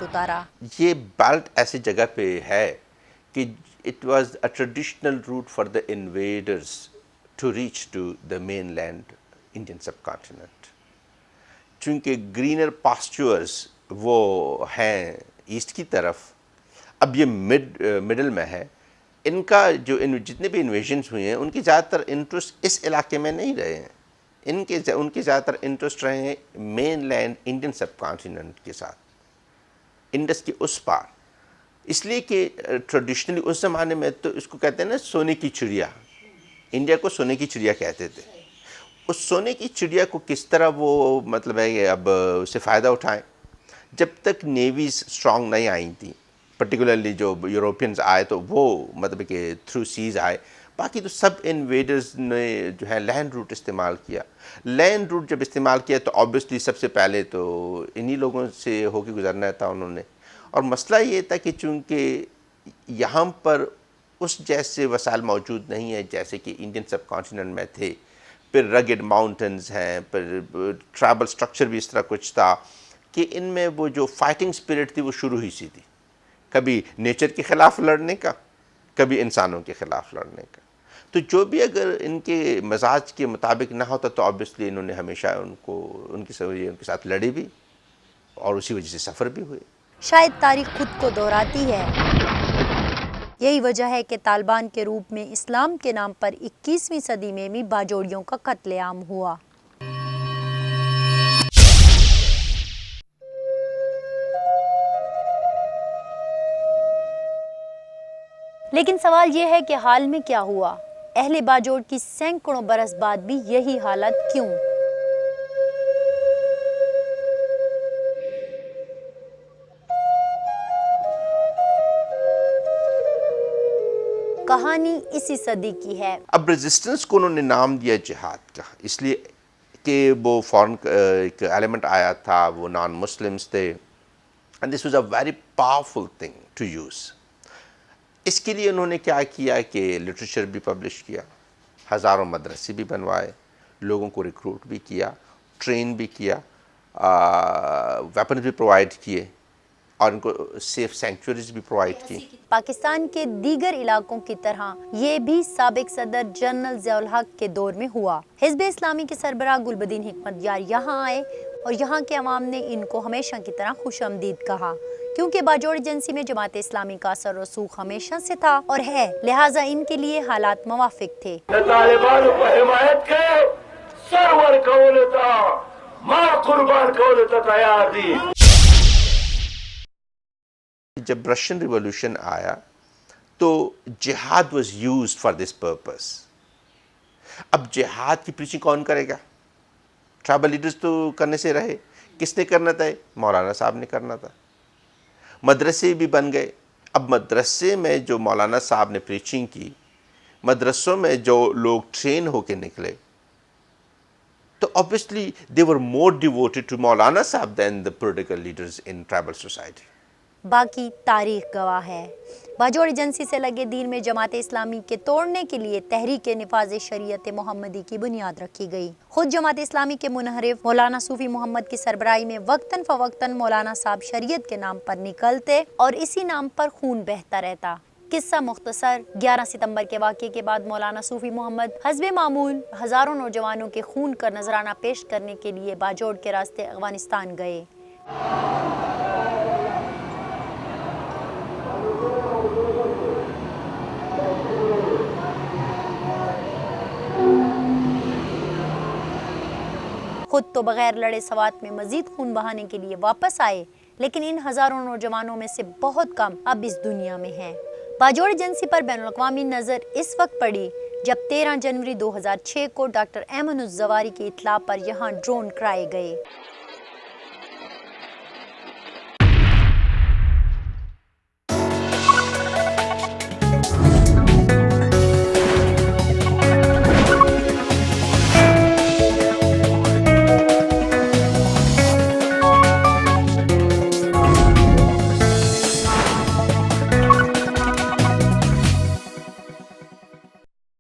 ہاتھ اتارا۔ یہ بیلٹ ایسی جگہ پہ ہے کہ it was a traditional route for the invaders to reach to the mainland Indian subcontinent. چونکہ گرینر پاسچورز وہ ہیں ایسٹ کی طرف، اب یہ مڈل میں ہے۔ ان کا جو جتنے بھی انویژنز ہوئے ہیں ان کی زیادہ تر انٹرسٹ اس علاقے میں نہیں رہے ہیں، ان کے زیادہ تر انٹرسٹ رہے ہیں مین لینڈ انڈین سب کانٹیننٹ کے ساتھ، انڈس کے اس پار۔ اس لیے کہ ٹریڈیشنلی اس زمانے میں تو اس کو کہتے ہیں نا سونے کی چڑیا، انڈیا کو سونے کی چڑیا کہتے تھے۔ اس سونے کی چڑیا کو کس طرح وہ مطلب ہے کہ اب اس سے فائدہ اٹھائیں، جب تک نیویز اسٹرانگ نہیں آئی تھیں، پرٹیکولرلی جو یوروپینز آئے تو وہ مطلب کہ تھرو سیز آئے، باقی تو سب انویڈرز نے جو ہے لینڈ روٹ استعمال کیا۔ لینڈ روٹ جب استعمال کیا تو آبویسلی سب سے پہلے تو انہی لوگوں سے ہو کے گزرنا تھا انہوں نے، اور مسئلہ یہ تھا کہ چونکہ یہاں پر اس جیسے وسائل موجود نہیں ہیں جیسے کہ انڈین سب کانٹیننٹ میں تھے، پھر رگڈ ماؤنٹنز ہیں، پھر ٹرائبل سٹرکچر بھی اس طرح کچھ تھا کہ ان میں وہ جو فائٹنگ سپرٹ تھی وہ شروع ہی سی تھی، کبھی نیچر کے خلاف لڑنے کا، کبھی انسانوں کے خلاف لڑنے کا۔ تو جو بھی اگر ان کے مزاج کے مطابق نہ ہوتا تو آبویسلی انہوں نے ہمیشہ ان کے ساتھ لڑے بھی، اور اسی وجہ سے سفر بھی ہوئے۔ شاید تاریخ خود کو دہراتی ہے، یہی وجہ ہے کہ طالبان کے روپ میں اسلام کے نام پر 21ویں صدی میں بھی باجوڑیوں کا قتل عام ہوا۔ لیکن سوال یہ ہے کہ حال میں کیا ہوا؟ اہل باجوڑ کی سینکڑوں برس بعد بھی یہی حالت کیوں؟ کہانی اسی صدی کی ہے۔ اب ریزسٹنس کو انہوں نے نام دیا جہاد کا، اس لیے کہ وہ فورن ایک ایلیمنٹ آیا تھا، وہ نان مسلمس تھے، and this was a very powerful thing to use. اس کے لیے انہوں نے کیا کیا کہ لٹریچر بھی پبلش کیا، ہزاروں مدرسے بھی بنوائے، لوگوں کو ریکروٹ بھی کیا، ٹرین بھی کیا، ویپنز بھی پرووائڈ کیے، اور ان کو سیف سینکچوریز بھی پرووائڈ کی۔ پاکستان کے دیگر علاقوں کی طرح یہ بھی سابق صدر جنرل ضیاء الحق کے دور میں ہوا۔ حزب اسلامی کے سربراہ گلبدین حکمت یار یہاں آئے اور یہاں کے عوام نے ان کو ہمیشہ کی طرح خوش آمدید کہا، کیونکہ باجوڑ ایجنسی میں جماعت اسلامی کا اثر رسوخ ہمیشہ سے تھا اور ہے، لہٰذا ان کے لیے حالات موافق تھے۔ طالبان کو حمایت کے سرور کولتا ما قربان کولتا تیار دی۔ جب رشین ریولوشن آیا تو جہاد was used for this purpose. اب جہاد کی پریچنگ کون کرے گا؟ ٹرائبل لیڈرز تو کرنے سے رہے، کس نے کرنا تھا؟ مولانا صاحب نے کرنا تھا۔ مدرسے بھی بن گئے، اب مدرسے میں جو مولانا صاحب نے پریچنگ کی، مدرسوں میں جو لوگ ٹرین ہو کے نکلے، تو obviously they were more devoted to مولانا صاحب than the political leaders in tribal society۔ باقی تاریخ گواہ ہے۔ باجوڑ ایجنسی سے لگے دین میں جماعت اسلامی کے توڑنے کے لیے تحریک نفاذ شریعت محمدی کی بنیاد رکھی گئی۔ خود جماعت اسلامی کے منحرف مولانا صوفی محمد کی سربراہی میں وقتاً فوقتاً مولانا صاحب شریعت کے نام پر نکلتے اور اسی نام پر خون بہتا رہتا۔ قصہ مختصر، 11 ستمبر کے واقعے کے بعد مولانا صوفی محمد حسب معمول ہزاروں نوجوانوں کے خون کا نذرانہ پیش کرنے کے لیے باجوڑ کے راستے افغانستان گئے۔ خود تو بغیر لڑے سوات میں مزید خون بہانے کے لیے واپس آئے، لیکن ان ہزاروں نوجوانوں میں سے بہت کم اب اس دنیا میں ہیں۔ باجوڑ ایجنسی پر بین الاقوامی نظر اس وقت پڑی جب 13 جنوری 2006 کو ڈاکٹر ایمن الزواری کی اطلاع پر یہاں ڈرون کرائے گئے۔